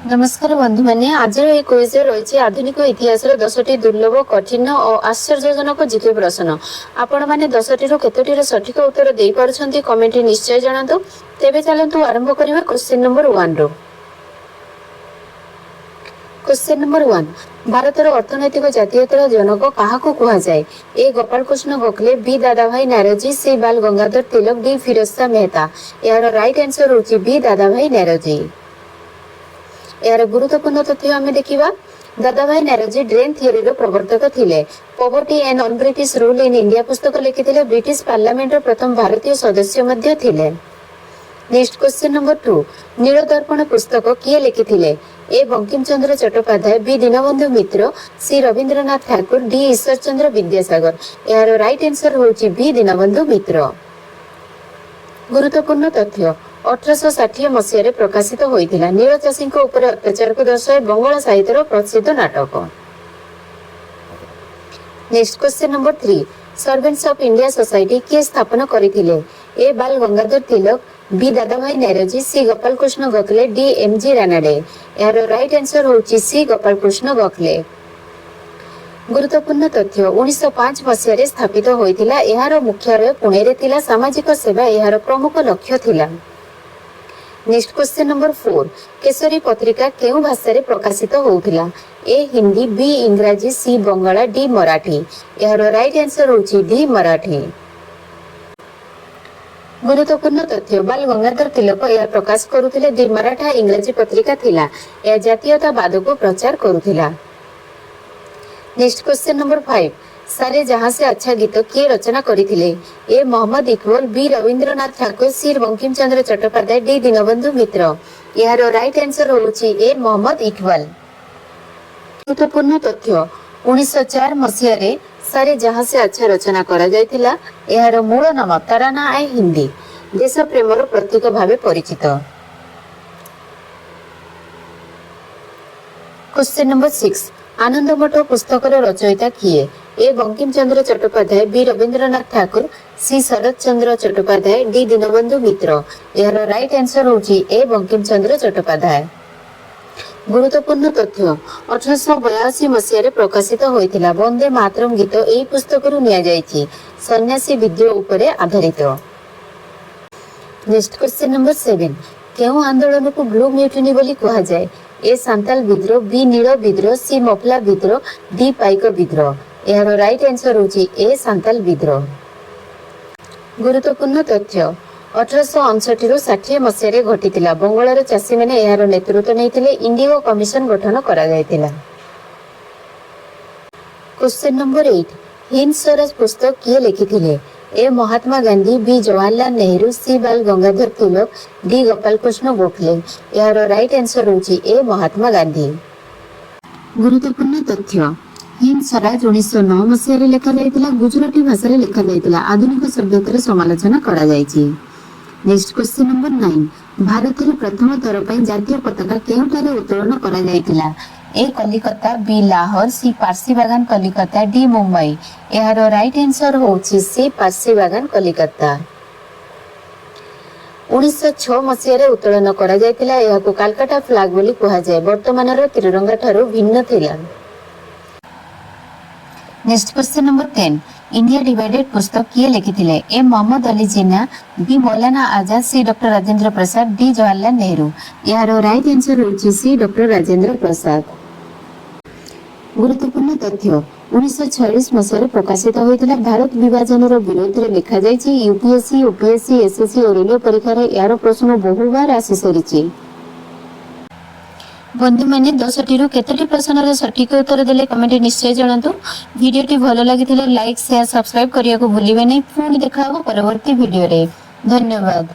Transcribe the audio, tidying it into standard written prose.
नमस्कार बंधु मैंने आज क्विज रही आधुनिक इतिहास 10टी दुर्लभ कठिन और आश्चर्यजनक जीके प्रश्न आपण मैंने 10टी केतोटी सठिक उत्तर दे पारछंती कमेंट निश्चय जणातु। तेबे चलंतु आरंभ करिबा क्वेश्चन नंबर 1 रो। क्वेश्चन नंबर 1 भारतर अर्थनैतिक जातीयतार जनक काहाकू कुहा जाए? ए गोपाल कृष्ण गोखले, बी दादाभाई नारोजी, सी बाल गंगाधर तिलक, डी फिरोज शाह मेहता। यार राइट आंसर होची बी दादाभाई नारोजी। यार गुरुत्वपूर्ण तथ्य आमे देखिबा। दादाभाई नारोजी ड्रेन थ्योरी रो प्रवर्तक थिले। Poverty and non British rule in India पुस्तक लिखिथिले। ब्रिटिश पार्लियामेंट रो प्रथम भारतीय सदस्य मध्ये थिले। नेक्स्ट क्वेश्चन नंबर 2 नीलदर्पण पुस्तक किए लिखिथिले? ए बंकिम चंद्र चट्टोपाध्याय, बी दीनबंधु मित्र, सी रविंद्रनाथ ठाकुर, डी ईश्वर चंद्र विद्यासागर। यार राइट आंसर होची बी दीनबंधु मित्र। गुरुत्वपूर्ण तथ्य 1860 मसीह प्रकाशित होइथिला नील चाषी उपर अत्याचार को दर्शाए बंगाल साहित्यर प्रसिद्ध नाटक। Next question number 3 servants of India society किए स्थापन करथिले? ए बाल गंगाधर तिलक, बी दादाभाई नारोजी, सी गोपाल कृष्ण गोखले, डी एमजी रानाडे। यार राइट आंसर होची सी गोपाल कृष्ण गोखले। गुरुत्वपूर्ण तथ्य 1905 मसीह स्थापित होइथिला। एहार मुख्यालय पुणे रे थिला। सामाजिक सेवा एहार प्रमुख लक्ष्य थिला। नेक्स्ट क्वेश्चन नंबर 4 केसरी पत्रिका केउ भाषा रे प्रकाशित होउथिला? ए हिंदी, बी इंग्रजी, सी बंगाला, डी मराठी। यार राइट आंसर होची डी मराठी। गुरुत्वपूर्ण तथ्य बाल गंगाधर तिलक या प्रकाश करुथिले। दी मराठा इंग्रजी पत्रिका थिला। या जातीयतावाद को प्रचार करुथिला। नेक्स्ट क्वेश्चन नंबर 5 सारे जहां से अच्छा गीत किए रचना करिथिले? ए मोहम्मद इकबाल, बी रविंद्रनाथ ठाकुर, सी बंकिम चंद्र चट्टोपाध्याय, डी दीनबंधु मित्र। यार राइट आंसर होची ए मोहम्मद इकबाल। गुरुत्वपूर्ण तथ्य 1904 मसीह रे सारे जहां से अच्छा रचना करा जायतिला। एहार मूल नाम तराना ए हिंदी देश प्रेमर प्रतीक भावे परिचित। क्वेश्चन नंबर 6 आनंदमठ पुस्तक रचयिता किए? ए बंकिम चंद्र चट्टोपाध्याय, बी रविंद्रनाथ ठाकुर, सी शरद चंद्र चट्टोपाध्याय, डी दीनबंधु मित्र। यार राइट आंसर होची ए बंकिम चंद्र चट्टोपाध्याय। गुरुत्वपूर्ण तथ्य 1882 मसीह प्रकाशित होइथिला। वंदे मातरम गीत एही पुस्तक रु निया जायछि। सन्यासी विद्रोह उपरे आधारित। नेक्स्ट क्वेश्चन नंबर 7 केउ आंदोलन को ब्लू म्यूटिनी बोली कहा जाए? ए सांताल विद्रोह, बी नील विद्रोह, सी मफला विद्रोह, डी पाइक विद्रोह। यार राइट आंसर होची ए सांताल विद्रोह। गुरुत्वपूर्ण तथ्य 1859 रु 60 मसीह घटिथिला। बंगालर चाषी माने यार नेतृत्व नैथिले। इंडिगो कमिशन गठन करा जायतिला। क्वेश्चन नंबर 8 हिंद स्वराज पुस्तक किए लिखिथिले? ए महात्मा गांधी, बी जवाहरलाल नेहरू, सी बाल गंगाधर तिलक, डी गोपाल कृष्ण गोखले। यार राइट आंसर होची ए महात्मा गांधी। गुरुत्वपूर्ण तथ्य हिंद स्वराज 1909 मसीह लिखा जायतिला। गुजराती भाषा रे लिखा जायतिला। आधुनिक शब्दतर समालोचना करा जायछि। नेक्स्ट क्वेश्चन नंबर 9 भारत रे प्रथम थर पई जातीय पताका केउठारे उत्तोलन करा जायतिला? ए कलिकता, बी लाहौर, सी पारसी बागान कलिकता, डी मुंबई। यार राइट आंसर होची सी पारसी बागान कलिकता। 1906 मसीह उत्तोलन करा जायतिला। एहाको कलकत्ता फ्लैग बोली कहा जाय। वर्तमानर त्रिरंगा ठारू भिन्न थिला। Next question number 10 India divided पुस्तक किए लिखिथिले? ए मोहम्मद अली जिन्ना, बी मौलाना आजाद, सी डॉक्टर राजेंद्र प्रसाद, डी जवाहरलाल नेहरू। यार राइट आंसर होची सी डॉक्टर राजेंद्र प्रसाद। गुरुत्वपूर्ण तथ्य 1946 मसीह प्रकाशित होइतिला। भारत विभाजन विरोध रे लिखा जायछि। यूपीएससी, ओपीएससी, एसएससी और रेलवे परीक्षा रे यार प्रश्न बहु बार आसी सरिछि। बंधु मैंने 10टी रु केतोटी प्रश्नर सठिक उत्तर देले कमेंट निश्चय जणातु। वीडियोटी भलो लागिथिले लाइक शेयर सब्सक्राइब करिया को भूलिबे नै। पुणी देखा हो परवर्ती वीडियो रे। धन्यवाद।